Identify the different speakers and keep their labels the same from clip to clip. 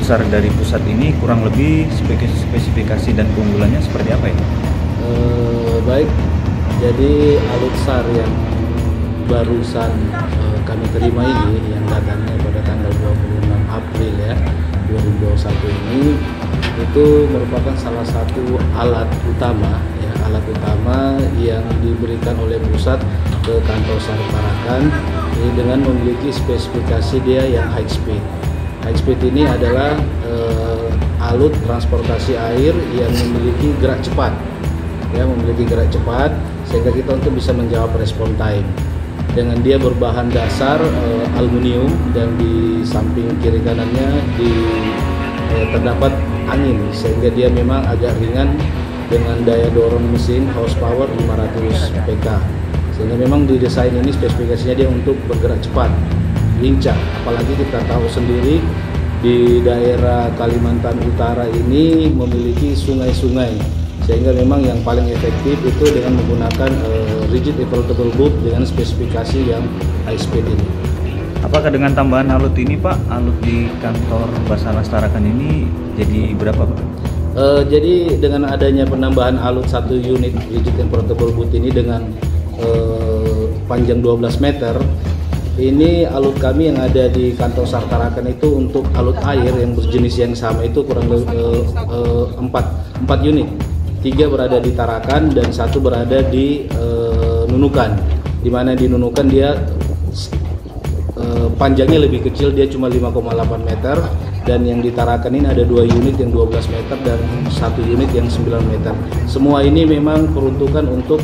Speaker 1: SAR dari pusat ini kurang lebih spesifikasi dan keunggulannya seperti apa ya?
Speaker 2: Baik, jadi alutsar yang barusan kami terima ini yang datangnya pada tanggal 26 April ya 2021 ini itu merupakan salah satu alat utama yang diberikan oleh pusat ke kantor SAR Tarakan dengan memiliki spesifikasi dia yang high speed. High speed ini adalah alut transportasi air yang memiliki gerak cepat. Ya, memiliki gerak cepat sehingga kita untuk bisa menjawab respon time. Dengan dia berbahan dasar aluminium dan di samping kiri kanannya terdapat angin sehingga dia memang agak ringan dengan daya dorong mesin horsepower 500 PK. Sehingga memang didesain ini spesifikasinya dia untuk bergerak cepat, lincah. Apalagi kita tahu sendiri di daerah Kalimantan Utara ini memiliki sungai-sungai, sehingga memang yang paling efektif itu dengan menggunakan rigid inflatable boat dengan spesifikasi yang high speed ini.
Speaker 1: Apakah dengan tambahan alut ini Pak, alut di kantor Basarnas Tarakan ini jadi berapa Pak?
Speaker 2: Jadi dengan adanya penambahan alut 1 unit rigid inflatable boat ini dengan panjang 12 meter, ini alut kami yang ada di kantor SAR Tarakan itu untuk alut air yang berjenis yang sama itu kurang lebih 4 unit. 3 berada di Tarakan dan 1 berada di Nunukan. Di mana di Nunukan dia panjangnya lebih kecil, dia cuma 5,8 meter, dan yang di Tarakan ini ada 2 unit yang 12 meter dan 1 unit yang 9 meter. Semua ini memang peruntukan untuk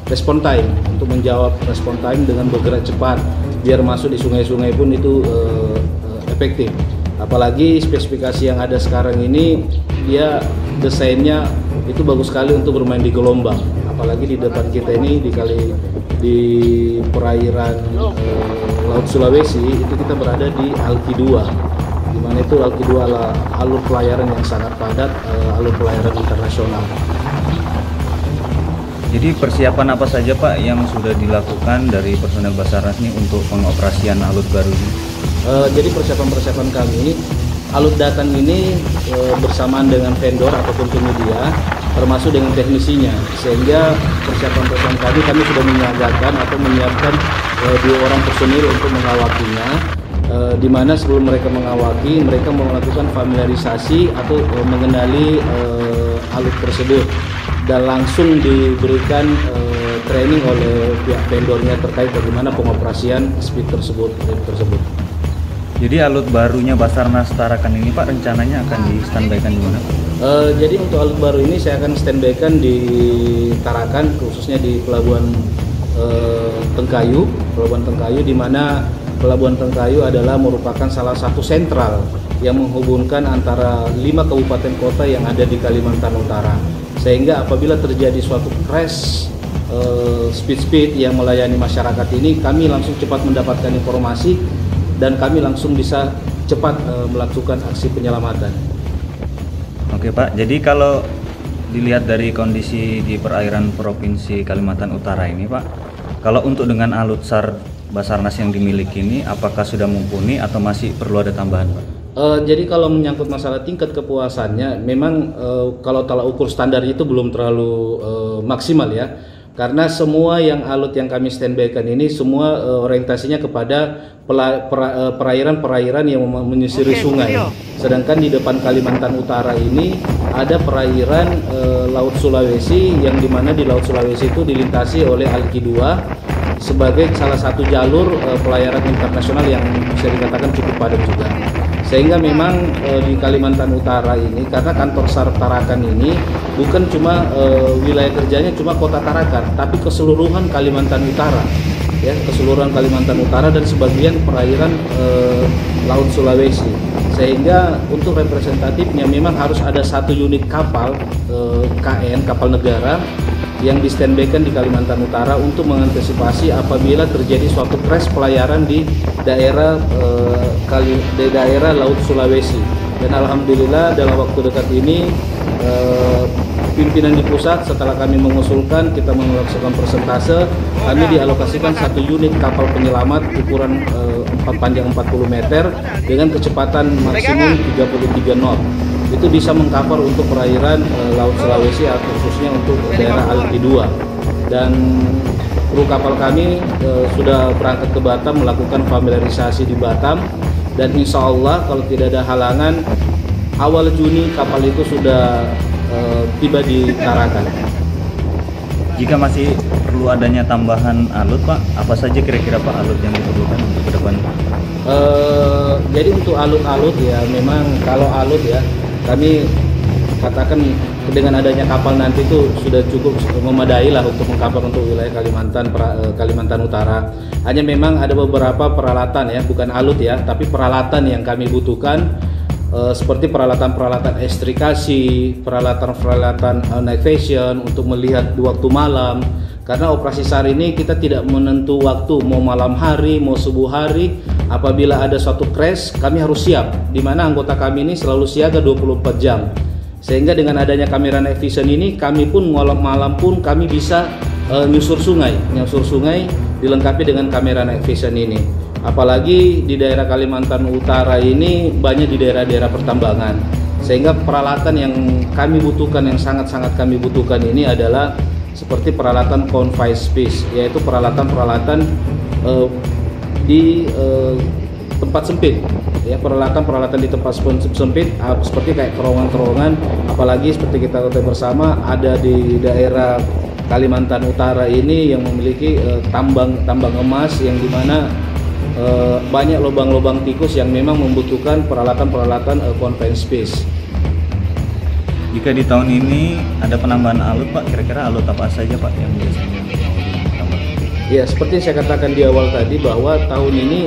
Speaker 2: respon time, untuk menjawab respon time dengan bergerak cepat biar masuk di sungai-sungai pun itu efektif. Apalagi spesifikasi yang ada sekarang ini dia desainnya itu bagus sekali untuk bermain di gelombang. Apalagi di depan kita ini di perairan Laut Sulawesi itu kita berada di Alki 2, di mana itu Alki 2 adalah alur pelayaran yang sangat padat, alur pelayaran internasional.
Speaker 1: Jadi persiapan apa saja Pak yang sudah dilakukan dari personel Basarnas ini untuk pengoperasian alut baru ini?
Speaker 2: Jadi persiapan kami, alut datang ini bersamaan dengan vendor ataupun penyedia, termasuk dengan teknisinya, sehingga persiapan kami sudah menyiapkan 2 orang personil untuk mengawakinya, di mana sebelum mereka mengawaki, mereka melakukan familiarisasi atau mengenali alut tersebut dan langsung diberikan training oleh pihak vendornya terkait bagaimana pengoperasian speed tersebut.
Speaker 1: Jadi alut barunya Basarnas Tarakan ini Pak rencananya akan di-standby-kan di mana?
Speaker 2: Jadi untuk alut baru ini saya akan standby-kan di Tarakan, khususnya di Pelabuhan Tengkayu, di mana Pelabuhan Tengkayu adalah merupakan salah satu sentral yang menghubungkan antara 5 kabupaten kota yang ada di Kalimantan Utara. Sehingga apabila terjadi suatu crash speed yang melayani masyarakat ini, kami langsung cepat mendapatkan informasi dan kami langsung bisa cepat melakukan aksi penyelamatan.
Speaker 1: Oke Pak, jadi kalau dilihat dari kondisi di perairan Provinsi Kalimantan Utara ini Pak, kalau untuk dengan alut SAR Basarnas yang dimiliki ini, apakah sudah mumpuni atau masih perlu ada tambahan Pak?
Speaker 2: Jadi kalau menyangkut masalah tingkat kepuasannya, memang kalau tolak ukur standar itu belum terlalu maksimal ya, karena semua yang alut yang kami standby-kan ini semua orientasinya kepada perairan-perairan yang menyusuri sungai. Sedangkan di depan Kalimantan Utara ini ada perairan Laut Sulawesi, yang dimana di Laut Sulawesi itu dilintasi oleh Alki 2 sebagai salah satu jalur pelayaran internasional yang bisa dikatakan cukup padat juga. Sehingga memang di Kalimantan Utara ini, karena kantor SAR Tarakan ini bukan cuma wilayah kerjanya cuma kota Tarakan, tapi keseluruhan Kalimantan Utara, ya, keseluruhan Kalimantan Utara dan sebagian perairan Laut Sulawesi. Sehingga untuk representatifnya memang harus ada 1 unit kapal KN, kapal negara, yang di-standby-kan di Kalimantan Utara untuk mengantisipasi apabila terjadi suatu crash pelayaran di daerah Laut Sulawesi. Dan alhamdulillah dalam waktu dekat ini pimpinan di pusat setelah kami mengusulkan, kita melakukan persentase, kami dialokasikan 1 unit kapal penyelamat ukuran panjang 40 meter dengan kecepatan maksimum 33 knot. Itu bisa mengcover untuk perairan Laut Sulawesi atau khususnya untuk daerah Alki 2. Dan kru kapal kami sudah berangkat ke Batam melakukan familiarisasi di Batam, dan insya Allah kalau tidak ada halangan awal Juni kapal itu sudah tiba di Tarakan.
Speaker 1: Jika masih perlu adanya tambahan alut Pak, apa saja kira-kira Pak alut yang diperlukan untuk ke depan?
Speaker 2: Jadi untuk alut-alut ya, memang kalau alut ya kami katakan dengan adanya kapal nanti itu sudah cukup memadai lah untuk mengcover untuk wilayah Kalimantan Utara. Hanya memang ada beberapa peralatan ya, bukan alut ya, tapi peralatan yang kami butuhkan seperti peralatan-peralatan ekstrikasi, peralatan-peralatan night vision untuk melihat di waktu malam. Karena operasi SAR ini kita tidak menentu waktu, mau malam hari, mau subuh hari. Apabila ada suatu crash, kami harus siap, di mana anggota kami ini selalu siaga 24 jam. Sehingga dengan adanya kamera night vision ini, kami pun malam-malam pun kami bisa nyusur sungai dilengkapi dengan kamera night vision ini. Apalagi di daerah Kalimantan Utara ini banyak di daerah-daerah pertambangan, sehingga peralatan yang kami butuhkan, yang sangat-sangat kami butuhkan ini adalah seperti peralatan confined space, yaitu peralatan-peralatan di tempat sempit ya, peralatan di tempat sempit seperti kayak terowongan-terowongan. Apalagi seperti kita ketahui bersama, ada di daerah Kalimantan Utara ini yang memiliki tambang emas, yang dimana banyak lubang-lubang tikus yang memang membutuhkan peralatan-peralatan confined space.
Speaker 1: Jika di tahun ini ada penambahan alut Pak, kira-kira alut apa saja Pak yang biasanya ditambah?
Speaker 2: Ya, seperti saya katakan di awal tadi bahwa tahun ini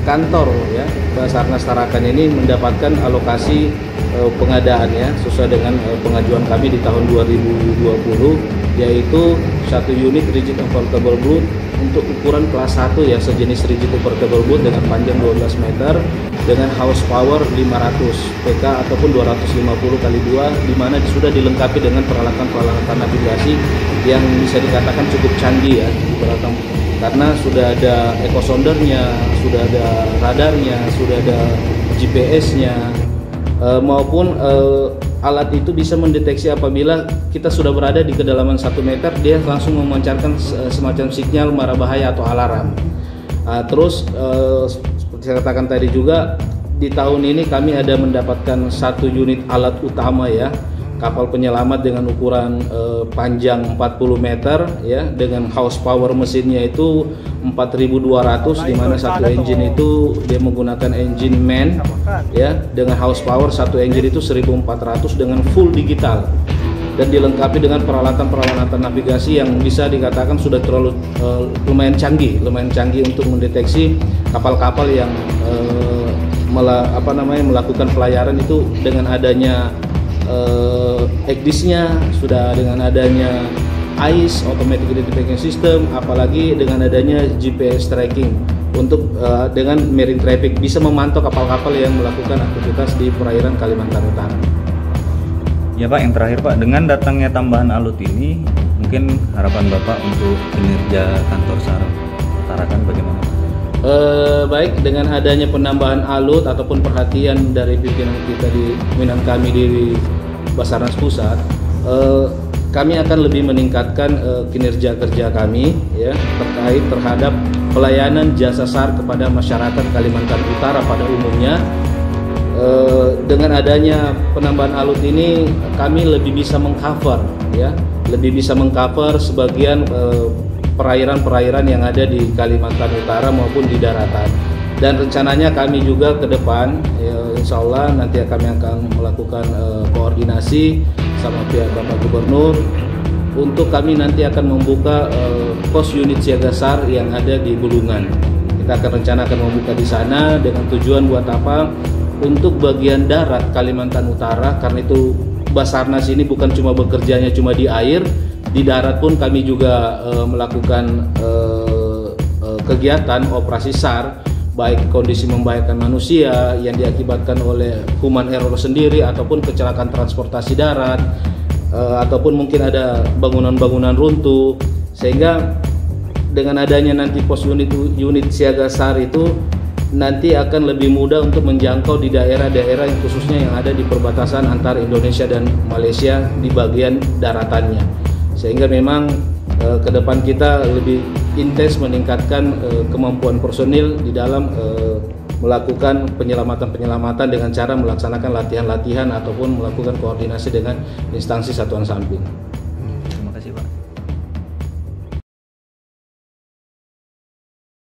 Speaker 2: kantor ya Basarnas Tarakan ini mendapatkan alokasi pengadaan ya sesuai dengan pengajuan kami di tahun 2020, yaitu 1 unit rigid convertible boat untuk ukuran kelas 1 ya, sejenis rigid convertible boat dengan panjang 12 meter dengan horsepower 500 PK ataupun 250 kali 2, di mana sudah dilengkapi dengan peralatan-peralatan navigasi yang bisa dikatakan cukup canggih ya, karena sudah ada echo sondernya, sudah ada radarnya, sudah ada GPS-nya, maupun alat itu bisa mendeteksi apabila kita sudah berada di kedalaman 1 meter, dia langsung memancarkan semacam sinyal mara bahaya atau alarm. Terus seperti saya katakan tadi juga, di tahun ini kami ada mendapatkan 1 unit alat utama ya, kapal penyelamat dengan ukuran panjang 40 meter ya, dengan horsepower mesinnya itu 4.200, di mana satu engine itu dia menggunakan engine MAN ya, dengan horsepower satu engine itu 1.400 dengan full digital, dan dilengkapi dengan peralatan-peralatan navigasi yang bisa dikatakan sudah terlalu lumayan canggih untuk mendeteksi kapal-kapal yang melakukan pelayaran itu dengan adanya ECDIS-nya, sudah dengan adanya AIS Automatic Identification System, apalagi dengan adanya GPS tracking untuk dengan marine traffic, bisa memantau kapal-kapal yang melakukan aktivitas di perairan Kalimantan Utara.
Speaker 1: Ya Pak, yang terakhir Pak, dengan datangnya tambahan alut ini, mungkin harapan Bapak untuk kinerja kantor SAR Tarakan bagaimana?
Speaker 2: Baik, dengan adanya penambahan alut ataupun perhatian dari pimpinan kami di Basarnas Pusat, kami akan lebih meningkatkan kinerja kerja kami ya, terkait terhadap pelayanan jasa SAR kepada masyarakat Kalimantan Utara pada umumnya. Dengan adanya penambahan alut ini, kami lebih bisa mengcover ya, sebagian perairan-perairan yang ada di Kalimantan Utara maupun di daratan. Dan rencananya kami juga ke depan ya, insya Allah nanti kami akan melakukan koordinasi sama pihak Bapak Gubernur untuk kami nanti akan membuka pos unit siaga SAR yang ada di Bulungan. Kita akan rencanakan membuka di sana dengan tujuan buat apa? Untuk bagian darat Kalimantan Utara, karena itu Basarnas ini bukan cuma bekerjanya cuma di air, di darat pun kami juga melakukan kegiatan operasi SAR baik kondisi membahayakan manusia yang diakibatkan oleh human error sendiri ataupun kecelakaan transportasi darat, ataupun mungkin ada bangunan-bangunan runtuh, sehingga dengan adanya nanti pos unit siaga SAR itu nanti akan lebih mudah untuk menjangkau di daerah-daerah yang khususnya yang ada di perbatasan antara Indonesia dan Malaysia di bagian daratannya, sehingga memang ke depan kita lebih intens meningkatkan kemampuan personil di dalam melakukan penyelamatan dengan cara melaksanakan latihan-latihan ataupun melakukan koordinasi dengan instansi satuan samping.